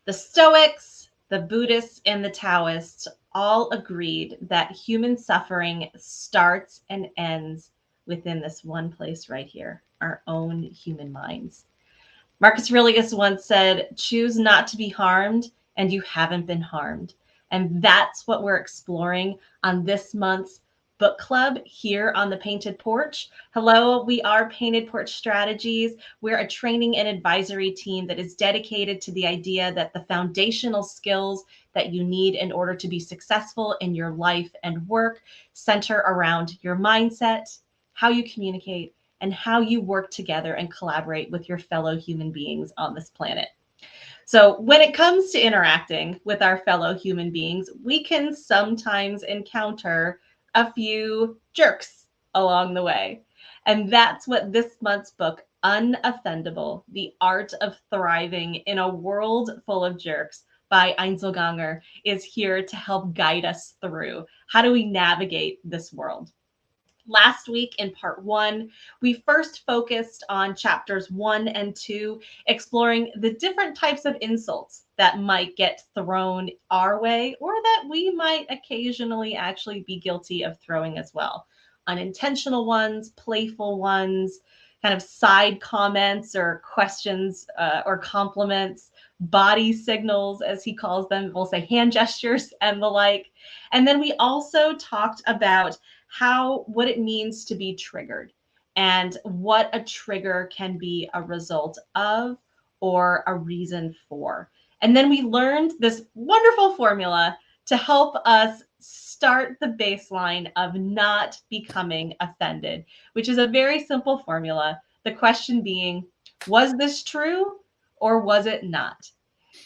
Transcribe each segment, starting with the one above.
The Stoics, the Buddhists, and the Taoists all agreed that human suffering starts and ends within this one place right here, our own human minds. Marcus Aurelius once said, choose not to be harmed, and you haven't been harmed. And that's what we're exploring on this month's book club here on the Painted Porch. Hello, we are Painted Porch Strategies. We're a training and advisory team that is dedicated to the idea that the foundational skills that you need in order to be successful in your life and work center around your mindset, how you communicate, and how you work together and collaborate with your fellow human beings on this planet. So when it comes to interacting with our fellow human beings, we can sometimes encounter a few jerks along the way. And that's what this month's book, Unoffendable, The Art of Thriving in a World Full of Jerks by Einzelganger, is here to help guide us through. How do we navigate this world? Last week in part 1, we first focused on chapters 1 and 2, exploring the different types of insults that might get thrown our way or that we might occasionally actually be guilty of throwing as well. Unintentional ones, playful ones, kind of side comments or questions or compliments, body signals, as he calls them. We'll say hand gestures and the like. And then we also talked about what it means to be triggered and what a trigger can be a result of or a reason for. And then we learned this wonderful formula to help us start the baseline of not becoming offended, which is a very simple formula. The question being, was this true or was it not?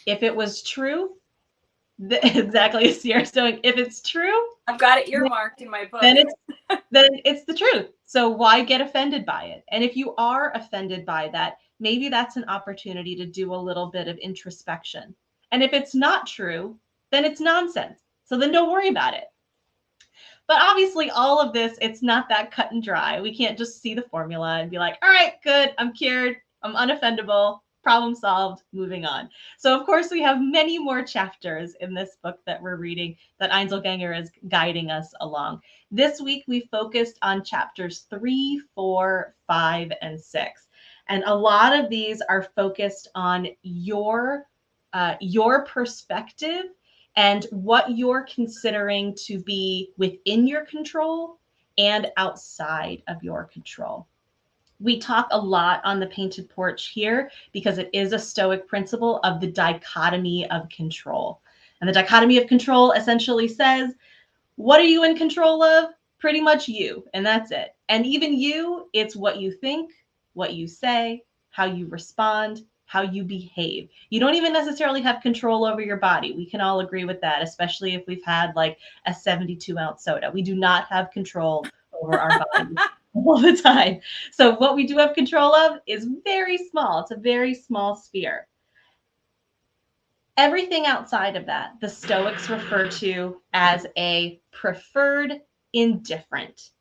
If it was true, exactly as Sierra's doing, if it's true, I've got it earmarked in my book. Then it's the truth. So why get offended by it? And if you are offended by that, maybe that's an opportunity to do a little bit of introspection. And if it's not true, then it's nonsense. So then don't worry about it. But obviously all of this, it's not that cut and dry. We can't just see the formula and be like, all right, good, I'm cured, I'm unoffendable, problem solved, moving on. So of course we have many more chapters in this book that we're reading that Einzelganger is guiding us along. This week we focused on chapters 3, 4, 5, and 6. And a lot of these are focused on your perspective and what you're considering to be within your control and outside of your control. We talk a lot on the Painted Porch here because it is a Stoic principle of the dichotomy of control. And the dichotomy of control essentially says, what are you in control of? Pretty much you, and that's it. And even you, it's what you think, what you say, how you respond, how you behave. You don't even necessarily have control over your body. We can all agree with that, especially if we've had like a 72-ounce soda. We do not have control over our bodies all the time. So what we do have control of is very small. It's a very small sphere. Everything outside of that, the Stoics refer to as a preferred indifferent.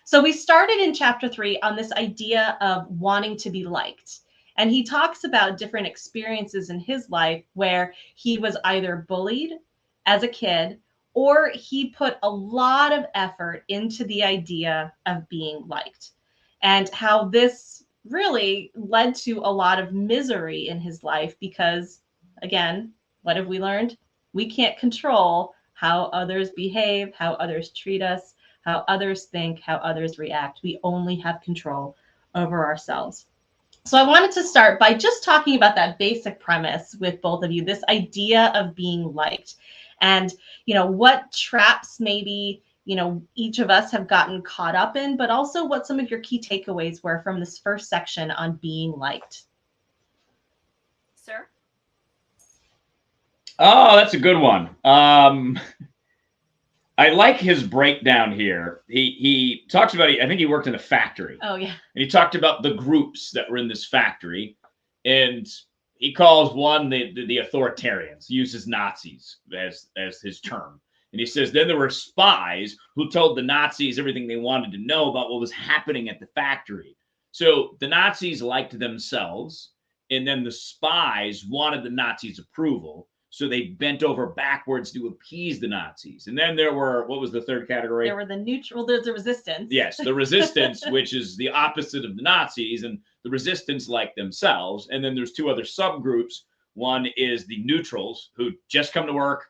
So we started in chapter 3 on this idea of wanting to be liked. And he talks about different experiences in his life where he was either bullied as a kid or he put a lot of effort into the idea of being liked, and how this really led to a lot of misery in his life because, again, what have we learned? We can't control how others behave, how others treat us, how others think, how others react. We only have control over ourselves. So I wanted to start by just talking about that basic premise with both of you, this idea of being liked and, what traps maybe, each of us have gotten caught up in, but also what some of your key takeaways were from this first section on being liked. Sir? Oh, that's a good one. I like his breakdown here. He talks about, I think he worked in a factory. Oh, yeah. And he talked about the groups that were in this factory. And he calls one the authoritarians. He uses Nazis as his term. And he says then there were spies who told the Nazis everything they wanted to know about what was happening at the factory. So the Nazis liked themselves, and then the spies wanted the Nazis' approval. So they bent over backwards to appease the Nazis. And then there were, what was the third category? There were the neutral, there's the resistance. Yes, the resistance, which is the opposite of the Nazis, and the resistance like themselves. And then there's two other subgroups. One is the neutrals, who just come to work,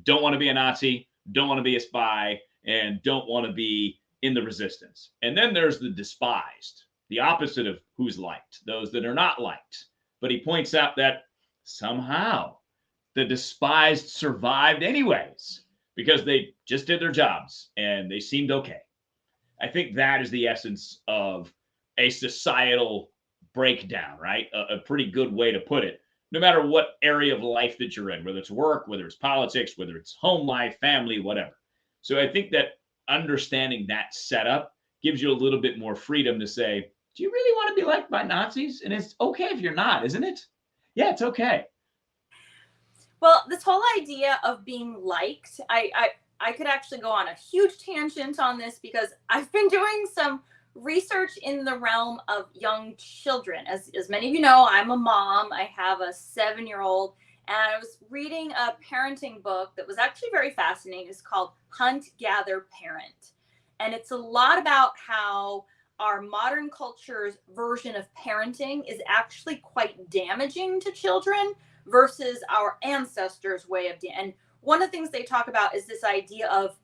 don't want to be a Nazi, don't want to be a spy, and don't want to be in the resistance. And then there's the despised, the opposite of who's liked, those that are not liked. But he points out that somehow the despised survived anyways, because they just did their jobs and they seemed okay. I think that is the essence of a societal breakdown, right? A pretty good way to put it, no matter what area of life that you're in, whether it's work, whether it's politics, whether it's home life, family, whatever. So I think that understanding that setup gives you a little bit more freedom to say, do you really want to be liked by Nazis? And it's okay if you're not, isn't it? Yeah, it's okay. Well, this whole idea of being liked, I could actually go on a huge tangent on this, because I've been doing some research in the realm of young children. As many of you know, I'm a mom. I have a 7-year-old, and I was reading a parenting book that was actually very fascinating. It's called Hunt, Gather, Parent. And it's a lot about how our modern culture's version of parenting is actually quite damaging to children versus our ancestors' way of and one of the things they talk about is this idea of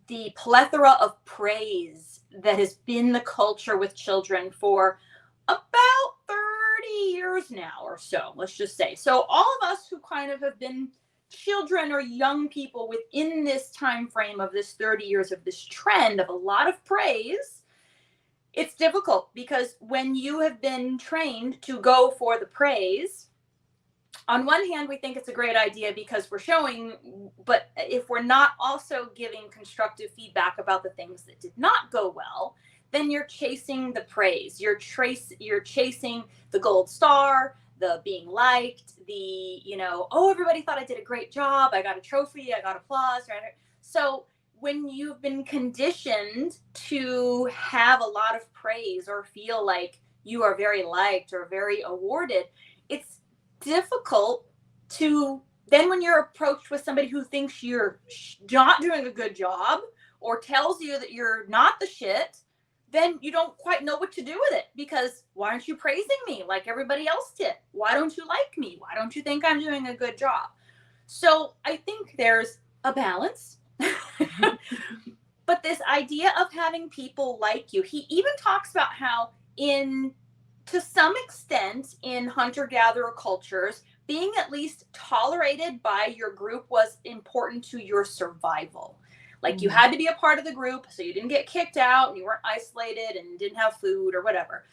the plethora of praise that has been the culture with children for about 30 years now or so, let's just say. So all of us who kind of have been children or young people within this time frame of this 30 years of this trend of a lot of praise, it's difficult, because when you have been trained to go for the praise, on one hand, we think it's a great idea because we're showing, but if we're not also giving constructive feedback about the things that did not go well, then you're chasing the praise. You're chasing the gold star, the being liked, the, oh, everybody thought I did a great job. I got a trophy. I got applause. Right? So when you've been conditioned to have a lot of praise or feel like you are very liked or very awarded, it's difficult to then, when you're approached with somebody who thinks you're not doing a good job or tells you that you're not the shit, then you don't quite know what to do with it, because why aren't you praising me like everybody else did? Why don't you like me? Why don't you think I'm doing a good job? So I think there's a balance. But this idea of having people like you, he even talks about how to some extent in hunter-gatherer cultures, being at least tolerated by your group was important to your survival. Like you had to be a part of the group so you didn't get kicked out and you weren't isolated and didn't have food or whatever.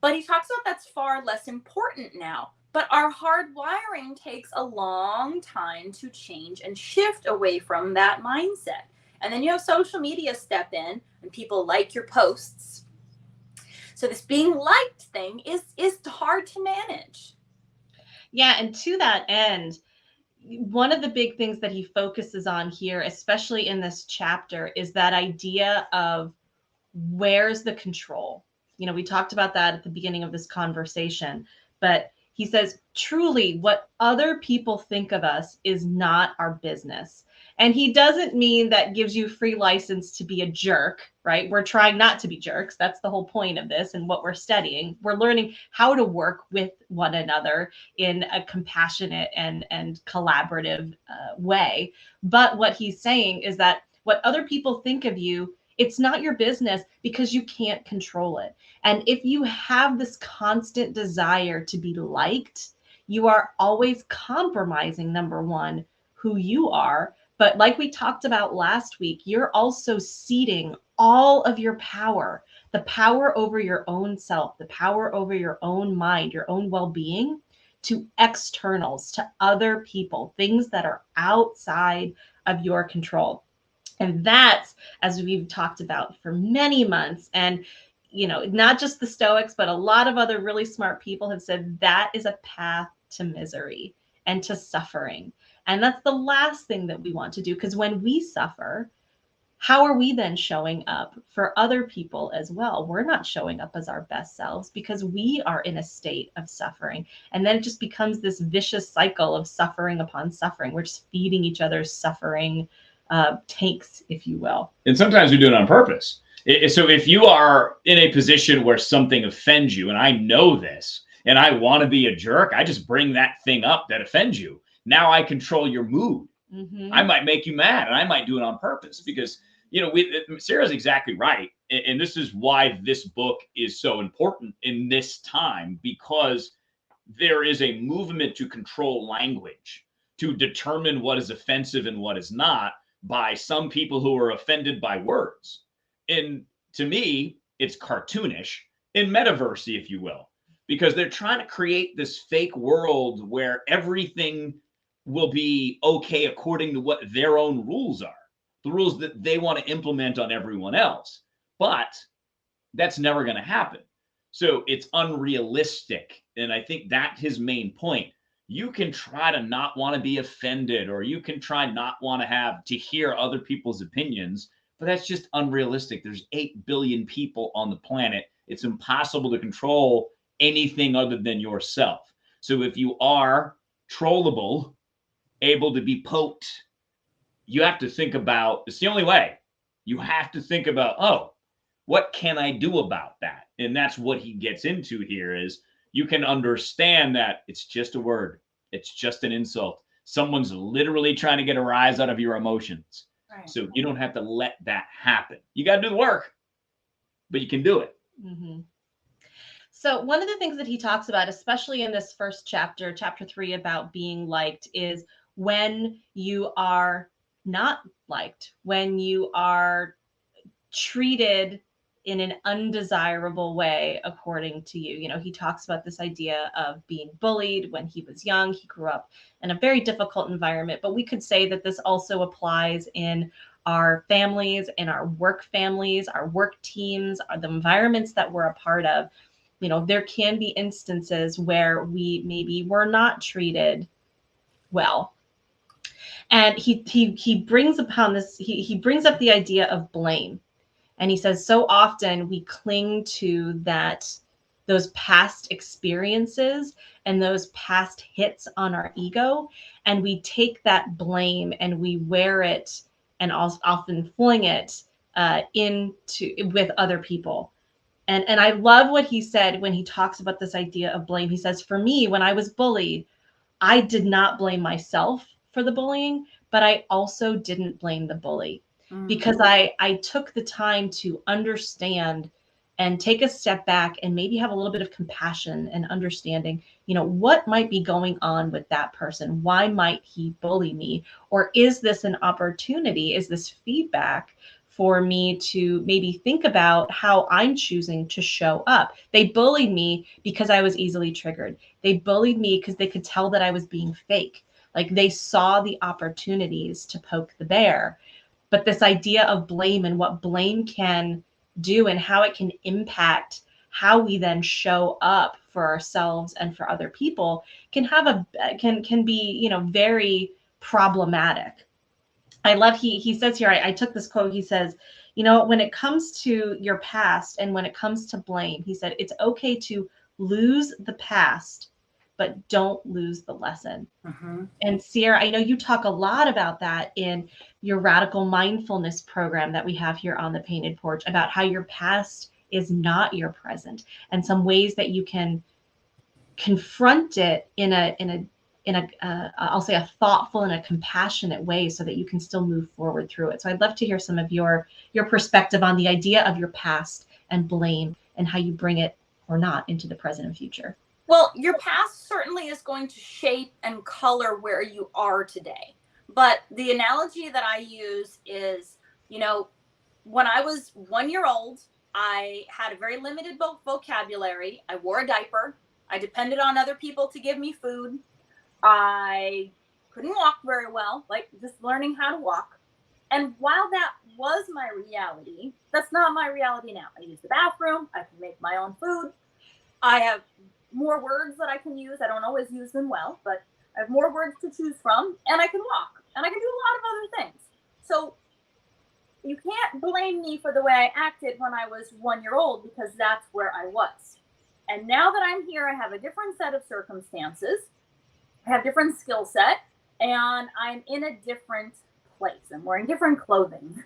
But he talks about that's far less important now. But our hardwiring takes a long time to change and shift away from that mindset. And then you have social media step in and people like your posts. So this being liked thing is hard to manage. Yeah, and to that end, one of the big things that he focuses on here, especially in this chapter, is that idea of where's the control. We talked about that at the beginning of this conversation, but he says, truly, what other people think of us is not our business. And he doesn't mean that gives you free license to be a jerk, right? We're trying not to be jerks. That's the whole point of this and what we're studying. We're learning how to work with one another in a compassionate and collaborative way. But what he's saying is that what other people think of you, it's not your business, because you can't control it. And if you have this constant desire to be liked, you are always compromising, number one, who you are. But like we talked about last week, you're also ceding all of your power, the power over your own self, the power over your own mind, your own well-being, to externals, to other people, things that are outside of your control. And that's, as we've talked about for many months, and not just the Stoics, but a lot of other really smart people have said that is a path to misery and to suffering. And that's the last thing that we want to do, because when we suffer, how are we then showing up for other people as well? We're not showing up as our best selves because we are in a state of suffering. And then it just becomes this vicious cycle of suffering upon suffering. We're just feeding each other's suffering tanks, if you will. And sometimes we do it on purpose. So if you are in a position where something offends you, and I know this, and I want to be a jerk, I just bring that thing up that offends you. Now I control your mood. Mm-hmm. I might make you mad, and I might do it on purpose because, Sarah's exactly right. And this is why this book is so important in this time, because there is a movement to control language, to determine what is offensive and what is not by some people who are offended by words. And to me, it's cartoonish in metaverse, if you will, because they're trying to create this fake world where everything will be okay according to what their own rules are, the rules that they want to implement on everyone else. But that's never going to happen. So it's unrealistic. And I think that's his main point. You can try to not want to be offended, or you can try not want to have to hear other people's opinions, but that's just unrealistic. There's 8 billion people on the planet. It's impossible to control anything other than yourself. So if you are trollable, able to be poked, you have to think about, it's the only way. You have to think about, oh, what can I do about that? And that's what he gets into here is you can understand that it's just a word. It's just an insult. Someone's literally trying to get a rise out of your emotions. Right. So you don't have to let that happen. You got to do the work, but you can do it. Mm-hmm. So one of the things that he talks about, especially in this first chapter, chapter 3, about being liked, is when you are not liked, when you are treated in an undesirable way, according to you. You know, he talks about this idea of being bullied when he was young. He grew up in a very difficult environment, but we could say that this also applies in our families, in our work families, our work teams, the environments that we're a part of. You know, there can be instances where we maybe were not treated well. And he brings upon this, he brings up the idea of blame. And he says, so often we cling to those past experiences and those past hits on our ego. And we take that blame and we wear it and also often fling it with other people. And I love what he said when he talks about this idea of blame. He says, for me, when I was bullied, I did not blame myself for the bullying, but I also didn't blame the bully. Because I took the time to understand and take a step back and maybe have a little bit of compassion and understanding, you know, what might be going on with that person? Why might he bully me? Or is this an opportunity? Is this feedback for me to maybe think about how I'm choosing to show up? They bullied me because I was easily triggered. They bullied me because they could tell that I was being fake. Like they saw the opportunities to poke the bear. But this idea of blame and what blame can do and how it can impact how we then show up for ourselves and for other people can be, you know, very problematic. I love he says here, I took this quote. He says, you know, when it comes to your past and when it comes to blame, he said, it's okay to lose the past, but don't lose the lesson. Mm-hmm. And Sierra, I know you talk a lot about that in your radical mindfulness program that we have here on the Painted Porch, about how your past is not your present, and some ways that you can confront it in a I'll say a thoughtful and a compassionate way, so that you can still move forward through it. So I'd love to hear some of your perspective on the idea of your past and blame and how you bring it or not into the present and future. Well, your past certainly is going to shape and color where you are today. But the analogy that I use is, you know, when I was 1 year old, I had a very limited vocabulary. I wore a diaper. I depended on other people to give me food. I couldn't walk very well, like just learning how to walk. And while that was my reality, that's not my reality now. I use the bathroom. I can make my own food. I have more words that I can use. I don't always use them well, but I have more words to choose from, and I can walk, and I can do a lot of other things. So you can't blame me for the way I acted when I was 1 year old, because that's where I was. And now that I'm here, I have a different set of circumstances, I have different skill set, and I'm in a different place. I'm wearing different clothing.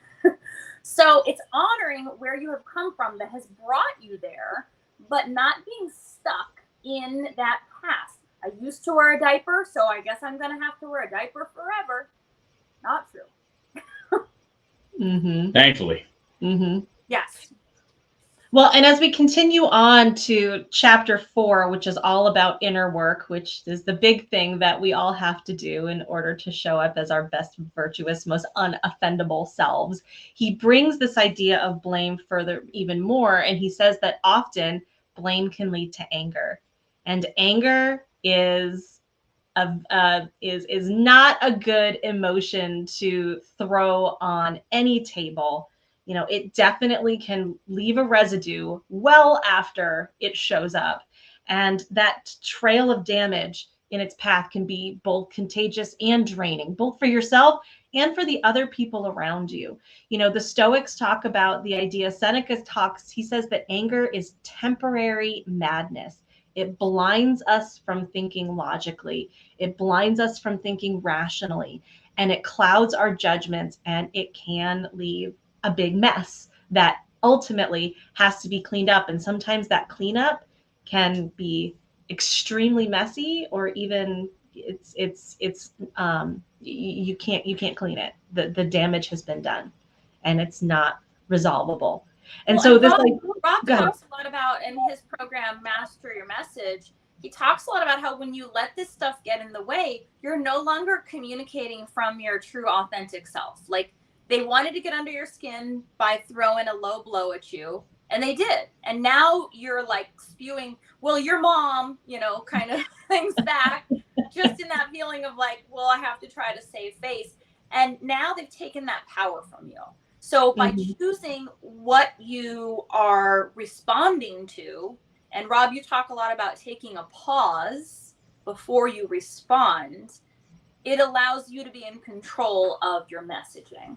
So it's honoring where you have come from that has brought you there, but not being stuck in that past. I used to wear a diaper, so I guess I'm going to have to wear a diaper forever. Not true. Mm-hmm. Thankfully. Mm-hmm. Yes. Well, and as we continue on to chapter 4, which is all about inner work, which is the big thing that we all have to do in order to show up as our best, virtuous, most unoffendable selves, he brings this idea of blame further even more. And he says that often blame can lead to anger. And anger is not a good emotion to throw on any table. You know, it definitely can leave a residue well after it shows up. And that trail of damage in its path can be both contagious and draining, both for yourself and for the other people around you. You know, the Stoics talk about the idea, Seneca talks, he says that anger is temporary madness. It blinds us from thinking logically. It blinds us from thinking rationally, and it clouds our judgments, and it can leave a big mess that ultimately has to be cleaned up. And sometimes that cleanup can be extremely messy, or even you can't clean it. The damage has been done, and it's not resolvable. And Well, so and this Rob go ahead. talks a lot about, in his program, Master Your Message, he talks a lot about how when you let this stuff get in the way, you're no longer communicating from your true authentic self. Like, they wanted to get under your skin by throwing a low blow at you, and they did. And now you're like spewing, well, your mom, you know, kind of things back, just in that feeling of like, well, I have to try to save face. And now they've taken that power from you. So by choosing what you are responding to, and Rob, you talk a lot about taking a pause before you respond, it allows you to be in control of your messaging.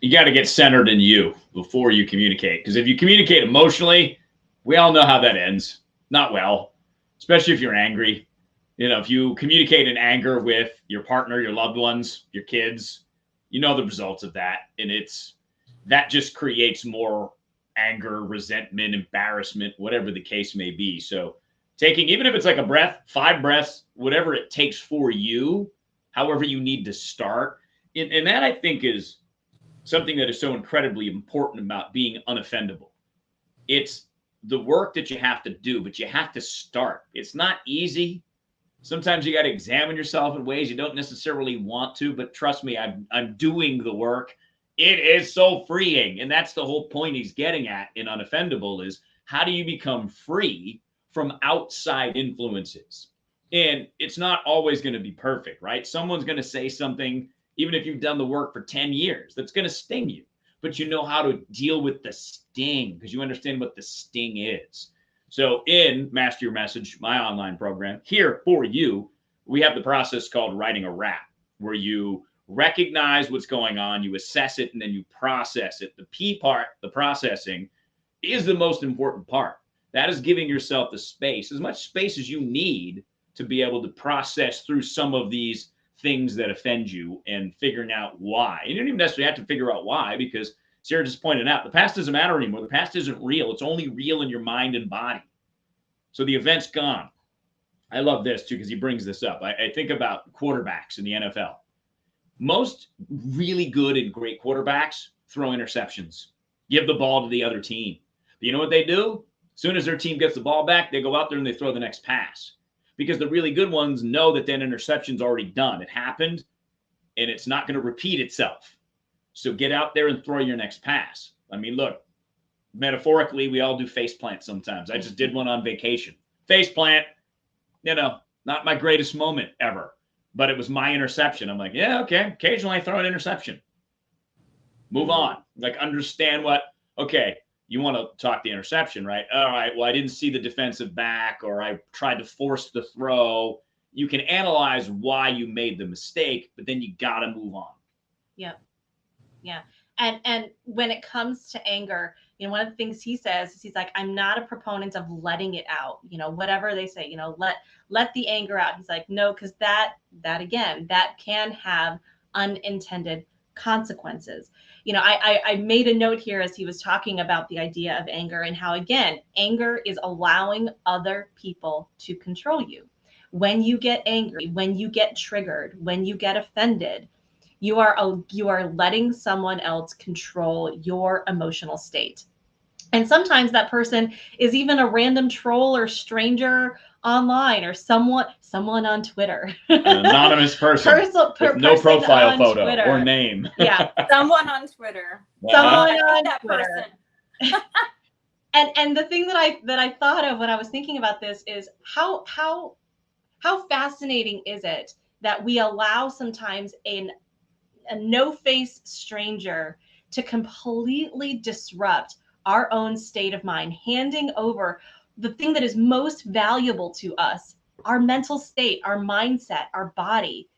You got to get centered in you before you communicate. Because if you communicate emotionally, we all know how that ends. Not well, especially if you're angry. You know, if you communicate in anger with your partner, your loved ones, your kids, you know the results of that. And that just creates more anger, resentment, embarrassment, whatever the case may be. So taking, even if it's like a breath, 5 breaths, whatever it takes for you, however you need to start. And that, I think, is something that is so incredibly important about being unoffendable. It's the work that you have to do, but you have to start. It's not easy. Sometimes you got to examine yourself in ways you don't necessarily want to, but trust me, I'm doing the work. It is so freeing. And that's the whole point he's getting at in Unoffendable, is how do you become free from outside influences? And it's not always going to be perfect, right? Someone's going to say something, even if you've done the work for 10 years, that's going to sting you. But you know how to deal with the sting because you understand what the sting is. So in Master Your Message, my online program, here for you, we have the process called writing a rap, where you recognize what's going on, you assess it, and then you process it. The P part, the processing, is the most important part. That is giving yourself the space, as much space as you need to be able to process through some of these things that offend you and figuring out why. You don't even necessarily have to figure out why, because Sarah just pointed out, the past doesn't matter anymore. The past isn't real. It's only real in your mind and body. So the event's gone. I love this too, because he brings this up. I think about quarterbacks in the NFL. Most really good and great quarterbacks throw interceptions, give the ball to the other team. But you know what they do? As soon as their team gets the ball back, they go out there and they throw the next pass. Because the really good ones know that interception's already done. It happened, and it's not going to repeat itself. So get out there and throw your next pass. I mean, look, metaphorically, we all do face plants sometimes. I just did one on vacation. Face plant, you know, not my greatest moment ever, but it was my interception. I'm like, yeah, okay. Occasionally I throw an interception. Move on. Like, understand okay, you want to talk the interception, right? All right, well, I didn't see the defensive back, or I tried to force the throw. You can analyze why you made the mistake, but then you got to move on. Yep. Yeah. And when it comes to anger, one of the things he says is he's like, I'm not a proponent of letting it out. Whatever they say, let the anger out. He's like, no, because that again, that can have unintended consequences. I made a note here as he was talking about the idea of anger and how, again, anger is allowing other people to control you. When you get angry, when you get triggered, when you get offended, you are letting someone else control your emotional state. And sometimes that person is even a random troll or stranger online, or someone on Twitter. An anonymous person with no profile photo Twitter. or name. Yeah. Someone on Twitter. Someone I hate on that Twitter. person. And the thing that I thought of when I was thinking about this is how fascinating is it that we allow sometimes a no-face stranger to completely disrupt our own state of mind, handing over the thing that is most valuable to us, our mental state, our mindset, our body.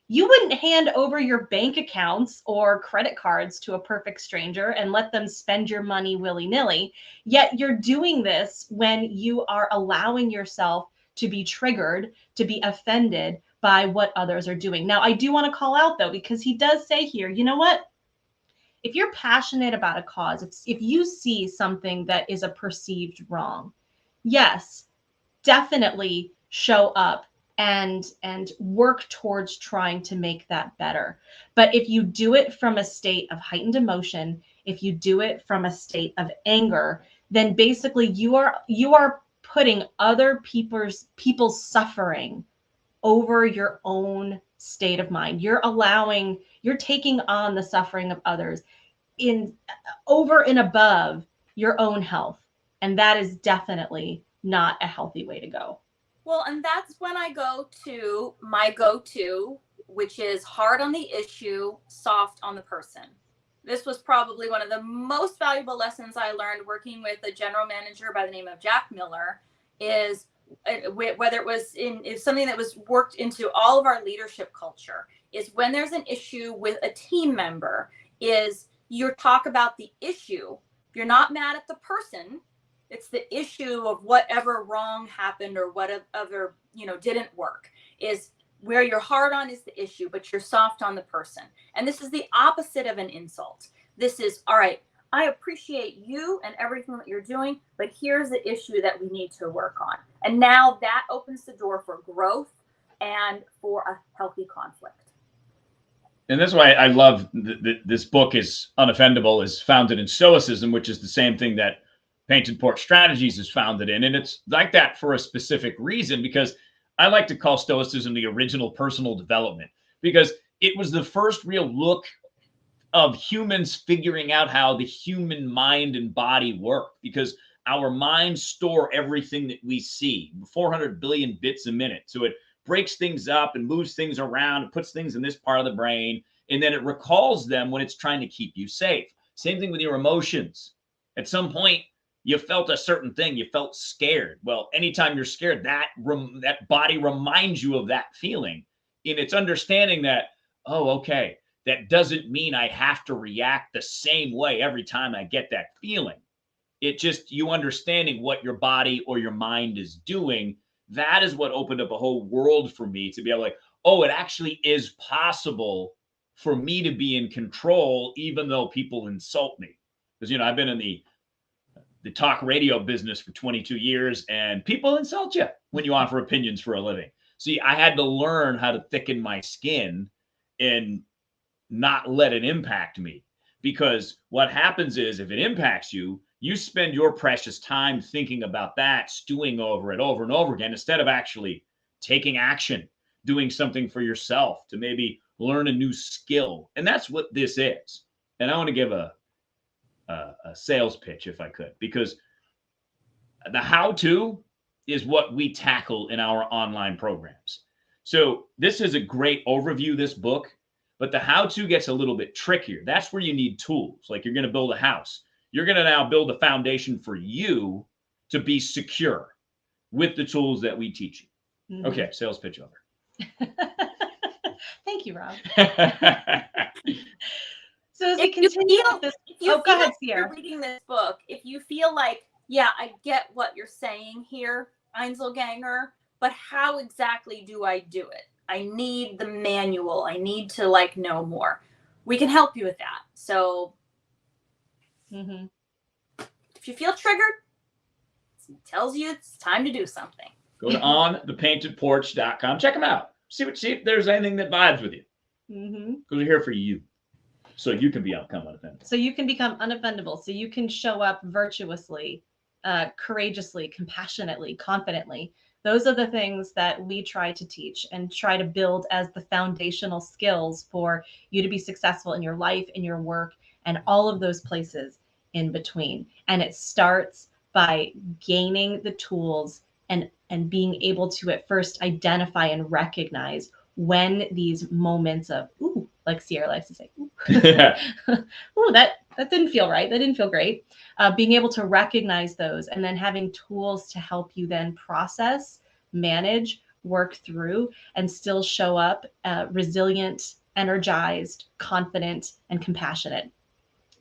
You wouldn't hand over your bank accounts or credit cards to a perfect stranger and let them spend your money willy-nilly. Yet you're doing this when you are allowing yourself to be triggered, to be offended by what others are doing. Now, I do want to call out, though, because he does say here, you know what? If you're passionate about a cause, if you see something that is a perceived wrong, yes, definitely show up and work towards trying to make that better. But if you do it from a state of heightened emotion, if you do it from a state of anger, then basically you are putting other people's suffering over your own state of mind. You're taking on the suffering of others in over and above your own health. And that is definitely not a healthy way to go. Well, and that's when I go to my go-to, which is hard on the issue, soft on the person. This was probably one of the most valuable lessons I learned working with a general manager by the name of Jack Miller, is whether it was in something that was worked into all of our leadership culture, is when there's an issue with a team member, is you talk about the issue. You're not mad at the person. It's the issue of whatever wrong happened or whatever, didn't work. Is where you're hard on is the issue, but you're soft on the person. And this is the opposite of an insult. This is, all right, I appreciate you and everything that you're doing, but here's the issue that we need to work on. And now that opens the door for growth and for a healthy conflict. And that's why I love this book is Unoffendable, is founded in Stoicism, which is the same thing that Painted Porch Strategies is founded in. And it's like that for a specific reason, because I like to call Stoicism the original personal development, because it was the first real look of humans figuring out how the human mind and body work, because our minds store everything that we see, 400 billion bits a minute. So it breaks things up and moves things around and puts things in this part of the brain, and then it recalls them when it's trying to keep you safe. Same thing with your emotions. At some point, you felt a certain thing. You felt scared. Well, anytime you're scared, that body reminds you of that feeling. And it's understanding that, oh, okay, that doesn't mean I have to react the same way every time I get that feeling. It just, you understanding what your body or your mind is doing. That is what opened up a whole world for me to be able to, like, oh, it actually is possible for me to be in control, even though people insult me. Because, I've been in the talk radio business for 22 years, and people insult you when you offer opinions for a living. See, I had to learn how to thicken my skin and not let it impact me, because what happens is, if it impacts you, you spend your precious time thinking about that, stewing over it over and over again, instead of actually taking action, doing something for yourself to maybe learn a new skill. And that's what this is. And I want to give a sales pitch, if I could, because the how-to is what we tackle in our online programs. So this is a great overview, this book, but the how-to gets a little bit trickier. That's where you need tools. Like, you're going to build a house. You're going to now build a foundation for you to be secure with the tools that we teach you. Mm-hmm. Okay, sales pitch over. Thank you, Rob. So as we If you continue feel, with this, if you oh, go feel ahead, like you're Sierra. reading this book, if you feel like, yeah, I get what you're saying here, Einzelganger, but how exactly do I do it? I need the manual. I need to like know more. We can help you with that. So Mm-hmm. if you feel triggered, it tells you it's time to do something. Go to onthepaintedporch.com. Check them out. See if there's anything that vibes with you. Mm-hmm. Because we're here for you, so you can become unoffendable. So you can become unoffendable. So you can show up virtuously, courageously, compassionately, confidently. Those are the things that we try to teach and try to build as the foundational skills for you to be successful in your life, in your work, and all of those places in between. And it starts by gaining the tools and being able to at first identify and recognize when these moments of ooh, like Sierra likes to say, ooh, ooh, that didn't feel right. That didn't feel great. Being able to recognize those and then having tools to help you then process, manage, work through, and still show up resilient, energized, confident, and compassionate.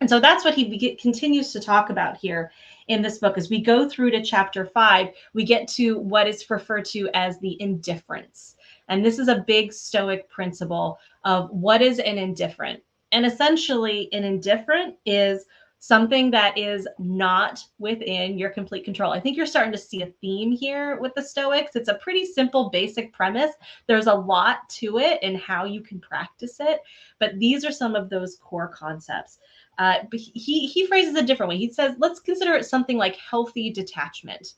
And so that's what he continues to talk about here in this book. As we go through to chapter 5, we get to what is referred to as the indifference. And this is a big Stoic principle of what is an indifferent. And essentially, an indifferent is something that is not within your complete control. I think you're starting to see a theme here with the Stoics. It's a pretty simple, basic premise. There's a lot to it and how you can practice it. But these are some of those core concepts. But he phrases it a different way. He says, let's consider it something like healthy detachment.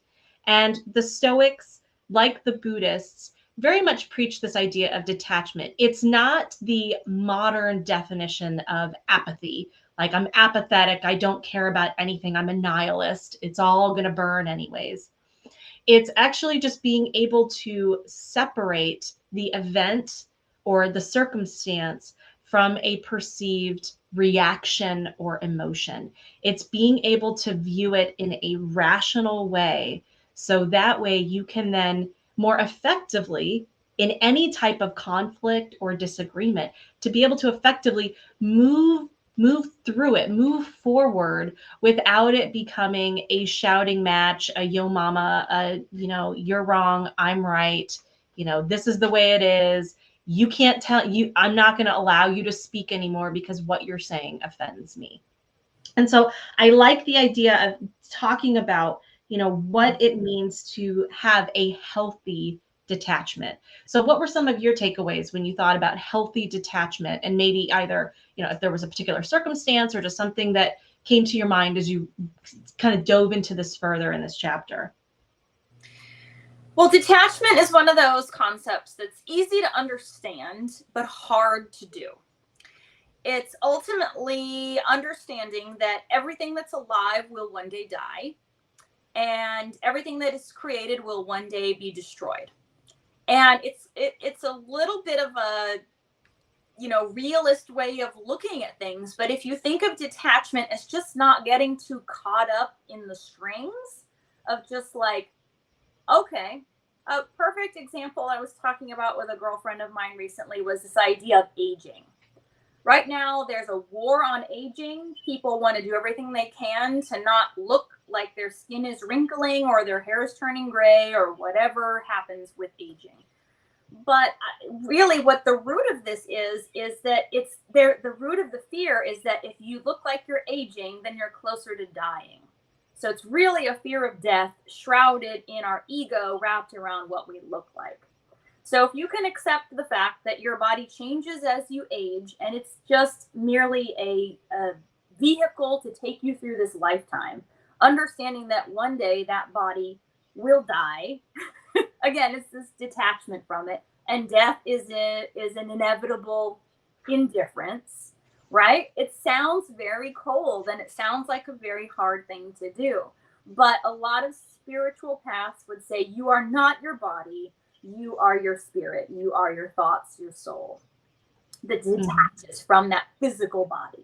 And the Stoics, like the Buddhists, very much preach this idea of detachment. It's not the modern definition of apathy. Like I'm apathetic. I don't care about anything. I'm a nihilist. It's all going to burn anyways. It's actually just being able to separate the event or the circumstance from a perceived reaction or emotion. It's being able to view it in a rational way. So that way you can then more effectively, in any type of conflict or disagreement, to be able to effectively move through it, move forward without it becoming a shouting match, a yo mama, you're wrong, I'm right, this is the way it is. You can't tell you, I'm not going to allow you to speak anymore because what you're saying offends me. And so I like the idea of talking about, what it means to have a healthy detachment. So what were some of your takeaways when you thought about healthy detachment, and maybe either, if there was a particular circumstance or just something that came to your mind as you kind of dove into this further in this chapter? Well, detachment is one of those concepts that's easy to understand, but hard to do. It's ultimately understanding that everything that's alive will one day die, and everything that is created will one day be destroyed. And it's a little bit of a realist way of looking at things. But if you think of detachment as just not getting too caught up in the strings of just like, okay, a perfect example I was talking about with a girlfriend of mine recently was this idea of aging. Right now, there's a war on aging. People want to do everything they can to not look like their skin is wrinkling or their hair is turning gray or whatever happens with aging. But really what the root of this is that it's there. The root of the fear is that if you look like you're aging, then you're closer to dying. So it's really a fear of death shrouded in our ego, wrapped around what we look like. So if you can accept the fact that your body changes as you age, and it's just merely a vehicle to take you through this lifetime, understanding that one day that body will die. Again, it's this detachment from it, and death is an inevitable indifference, right? It sounds very cold, and it sounds like a very hard thing to do. But a lot of spiritual paths would say you are not your body. You are your spirit. You are your thoughts, your soul that detaches from that physical body.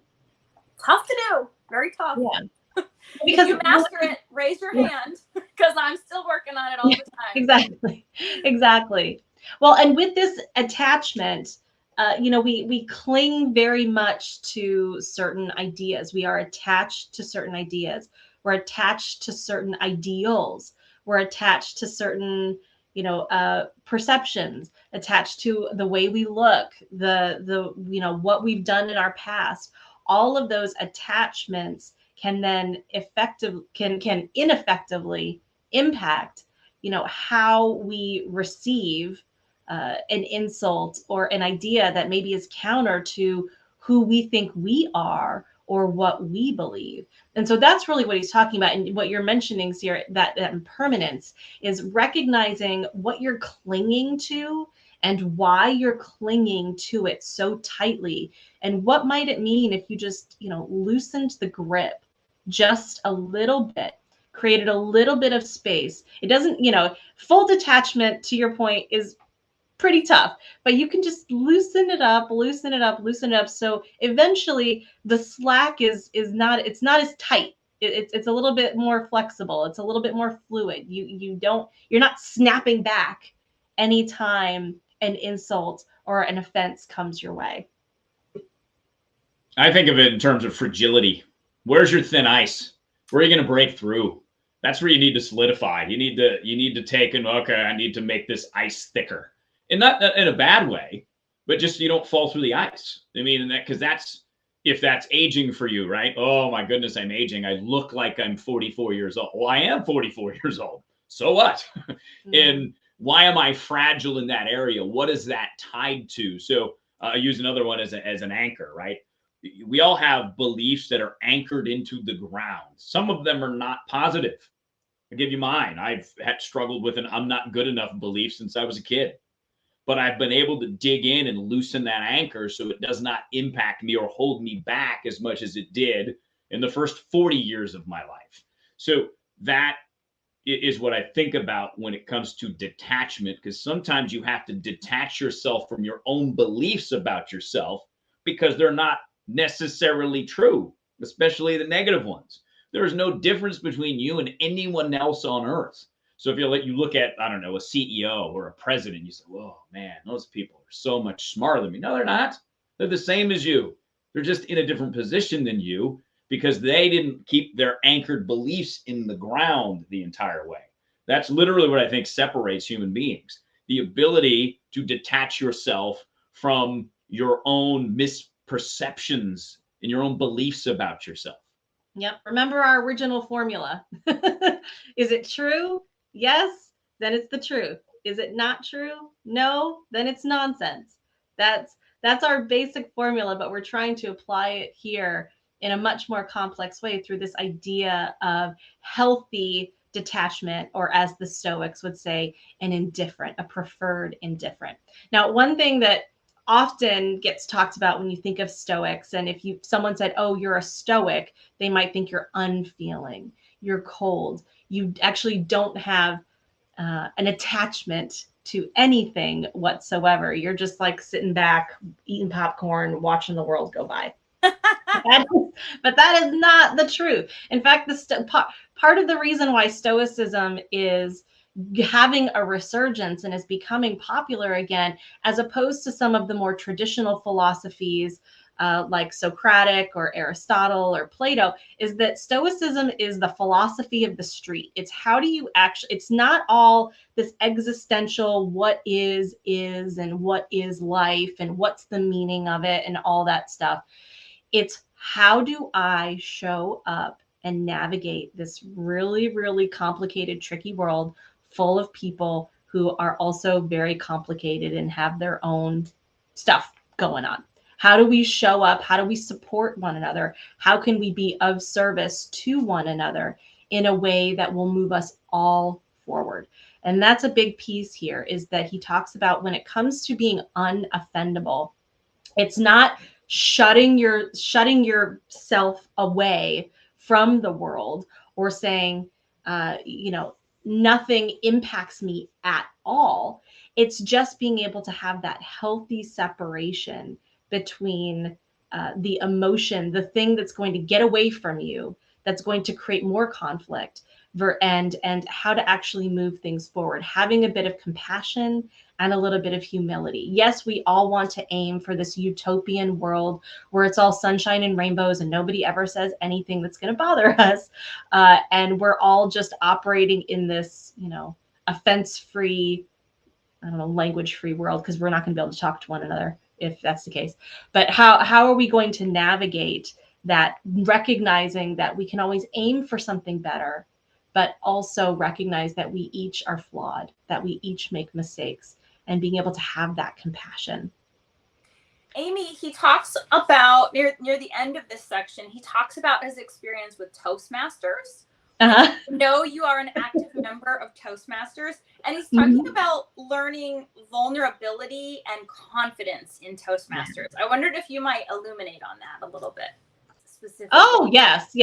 Tough to do. Very tough. Yeah. Because if you master it, raise your hand, because I'm still working on it all the time. Exactly. Well, and with this attachment, we cling very much to certain ideas. We are attached to certain ideas. We're attached to certain ideals. We're attached to certain, perceptions, attached to the way we look, what we've done in our past. All of those attachments can then can ineffectively impact, how we receive an insult or an idea that maybe is counter to who we think we are or what we believe. And so that's really what he's talking about. And what you're mentioning here, that impermanence, is recognizing what you're clinging to and why you're clinging to it so tightly. And what might it mean if you just, loosened the grip just a little bit, created a little bit of space. It doesn't, full detachment, to your point, is pretty tough, but you can just loosen it up. So eventually the slack is not, it's not as tight. It's a little bit more flexible. It's a little bit more fluid. You're not snapping back anytime an insult or an offense comes your way. I think of it in terms of fragility. Where's your thin ice? Where are you going to break through? That's where you need to solidify. You need to take okay, I need to make this ice thicker. And not in a bad way, but just you don't fall through the ice. I mean, because if that's aging for you, right? Oh my goodness, I'm aging. I look like I'm 44 years old. Well, I am 44 years old. So what? Mm-hmm. And why am I fragile in that area? What is that tied to? So I use another one as an anchor, right? We all have beliefs that are anchored into the ground. Some of them are not positive. I'll give you mine. I've struggled with an I'm not good enough belief since I was a kid. But I've been able to dig in and loosen that anchor so it does not impact me or hold me back as much as it did in the first 40 years of my life. So that is what I think about when it comes to detachment, because sometimes you have to detach yourself from your own beliefs about yourself because they're not necessarily true, especially the negative ones. There is no difference between you and anyone else on earth. So if you look at, I don't know, a CEO or a president, you say, "Whoa, man, those people are so much smarter than me." No, they're not. They're the same as you. They're just in a different position than you because they didn't keep their anchored beliefs in the ground the entire way. That's literally what I think separates human beings. The ability to detach yourself from your own misperceptions and your own beliefs about yourself. Yep. Remember our original formula. Is it true? Yes, then it's the truth. Is it not true? No, then it's nonsense. That's our basic formula, but we're trying to apply it here in a much more complex way through this idea of healthy detachment, or as the Stoics would say, a preferred indifferent. Now, one thing that often gets talked about when you think of Stoics, and if someone said, "Oh, you're a Stoic," they might think you're unfeeling, you're cold, you actually don't have an attachment to anything whatsoever. You're just like sitting back, eating popcorn, watching the world go by. But that is not the truth. In fact, part of the reason why Stoicism is having a resurgence and is becoming popular again, as opposed to some of the more traditional philosophies like Socratic or Aristotle or Plato, is that Stoicism is the philosophy of the street. It's how do you actually, it's not all this existential what is and what is life and what's the meaning of it and all that stuff. It's how do I show up and navigate this really, really complicated, tricky world full of people who are also very complicated and have their own stuff going on. How do we show up? How do we support one another? How can we be of service to one another in a way that will move us all forward? And that's a big piece here, is that he talks about when it comes to being unoffendable, it's not shutting yourself away from the world or saying, nothing impacts me at all. It's just being able to have that healthy separation between the emotion, the thing that's going to get away from you, that's going to create more conflict, and how to actually move things forward, having a bit of compassion and a little bit of humility. Yes, we all want to aim for this utopian world where it's all sunshine and rainbows and nobody ever says anything that's going to bother us. And we're all just operating in this, offense-free, I don't know, language-free world, because we're not going to be able to talk to one another if that's the case. But how are we going to navigate that, recognizing that we can always aim for something better, but also recognize that we each are flawed, that we each make mistakes, and being able to have that compassion. Amy, he talks about near the end of this section, he talks about his experience with Toastmasters. Uh-huh. I know you are an active member of Toastmasters, and he's talking about learning vulnerability and confidence in Toastmasters. I wondered if you might illuminate on that a little bit. Oh, yes.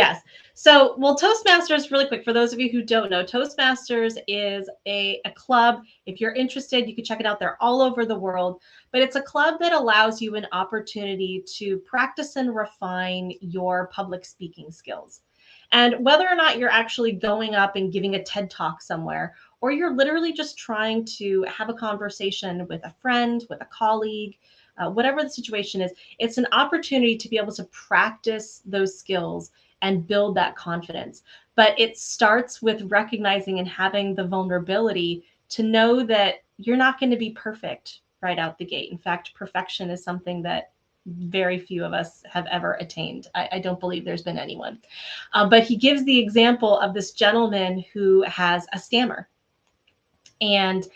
So, Toastmasters, really quick, for those of you who don't know, Toastmasters is a club. If you're interested, you can check it out. They're all over the world, but it's a club that allows you an opportunity to practice and refine your public speaking skills. And whether or not you're actually going up and giving a TED Talk somewhere, or you're literally just trying to have a conversation with a friend, with a colleague, whatever the situation is, it's an opportunity to be able to practice those skills and build that confidence. But it starts with recognizing and having the vulnerability to know that you're not going to be perfect right out the gate. In fact, perfection is something that very few of us have ever attained. I don't believe there's been anyone. But he gives the example of this gentleman who has a stammer. And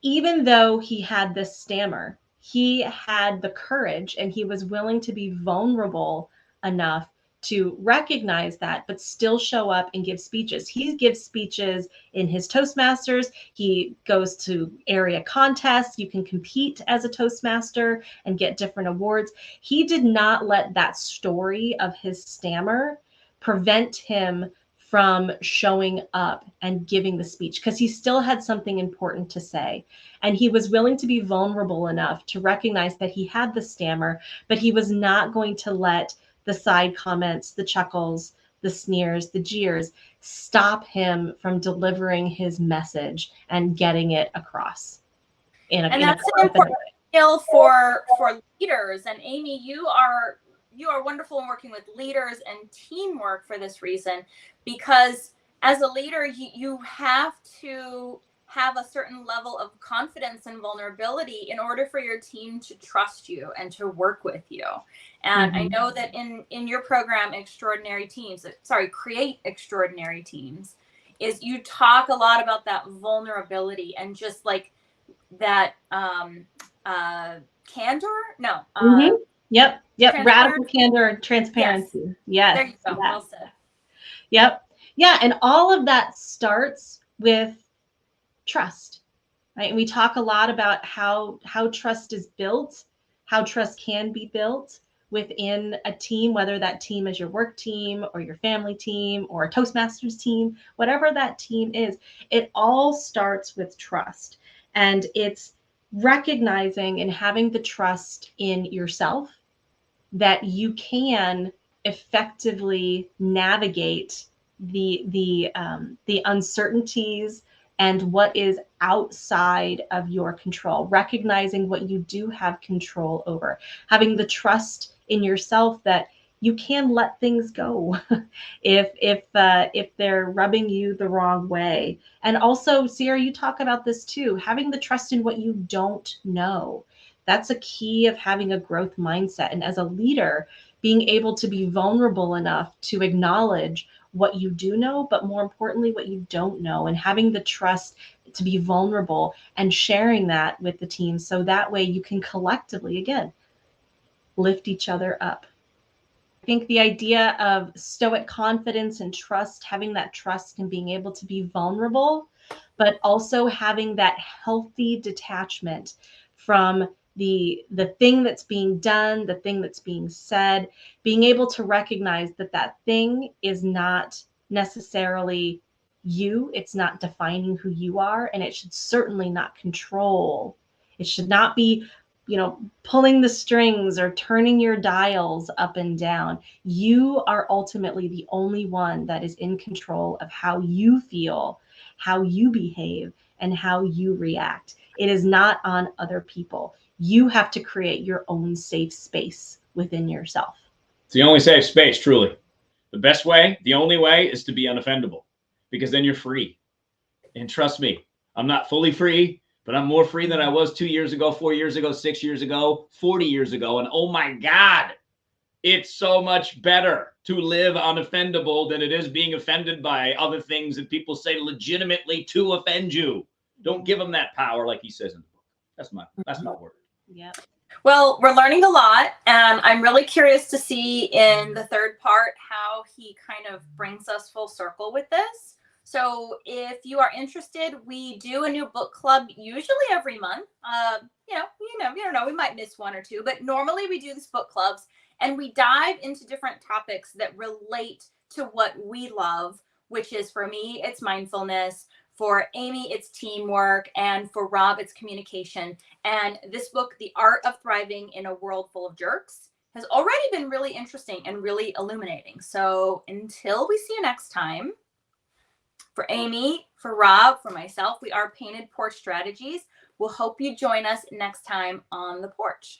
even though he had this stammer, he had the courage and he was willing to be vulnerable enough to recognize that, but still show up and give speeches. He gives speeches in his Toastmasters. He goes to area contests. You can compete as a Toastmaster and get different awards. He did not let that story of his stammer prevent him from showing up and giving the speech, because he still had something important to say. And he was willing to be vulnerable enough to recognize that he had the stammer, but he was not going to let the side comments, the chuckles, the sneers, the jeers stop him from delivering his message and getting it across. And that's an important skill for leaders. And Amy, you are wonderful in working with leaders and teamwork for this reason, because as a leader, you have to have a certain level of confidence and vulnerability in order for your team to trust you and to work with you. And I know that in your program, Create Extraordinary Teams, is you talk a lot about that vulnerability and just like that candor. Yep. Radical candor and transparency. Yes. There you go. Well said. Yep. Yeah. And all of that starts with trust, right? And we talk a lot about how trust is built, how trust can be built within a team, whether that team is your work team or your family team or a Toastmasters team, whatever that team is, it all starts with trust. And it's recognizing and having the trust in yourself that you can effectively navigate the uncertainties and what is outside of your control, recognizing what you do have control over, having the trust in yourself that you can let things go if they're rubbing you the wrong way. And also, Sierra, you talk about this too, having the trust in what you don't know. That's a key of having a growth mindset. And as a leader, being able to be vulnerable enough to acknowledge what you do know, but more importantly, what you don't know, and having the trust to be vulnerable and sharing that with the team. So that way you can collectively, again, lift each other up. I think the idea of Stoic confidence and trust, having that trust and being able to be vulnerable, but also having that healthy detachment from the thing that's being done, the thing that's being said, being able to recognize that that thing is not necessarily you, it's not defining who you are, and it should certainly not control. It should not be pulling the strings or turning your dials up and down. You are ultimately the only one that is in control of how you feel, how you behave, and how you react. It is not on other people. You have to create your own safe space within yourself. It's the only safe space, truly. The best way, the only way, is to be unoffendable, because then you're free. And trust me, I'm not fully free, but I'm more free than I was 2 years ago, 4 years ago, 6 years ago, 40 years ago. And oh my God, it's so much better to live unoffendable than it is being offended by other things that people say legitimately to offend you. Don't give them that power, like he says in the book. That's my word. Yeah. Well, we're learning a lot, and I'm really curious to see in the third part how he kind of brings us full circle with this. So if you are interested, we do a new book club usually every month. You don't know, we might miss one or two, but normally we do these book clubs and we dive into different topics that relate to what we love, which is, for me, it's mindfulness. For Amy, it's teamwork. And for Rob, it's communication. And this book, The Art of Thriving in a World Full of Jerks, has already been really interesting and really illuminating. So until we see you next time, for Amy, for Rob, for myself, we are Painted Porch Strategies. We'll hope you join us next time on the porch.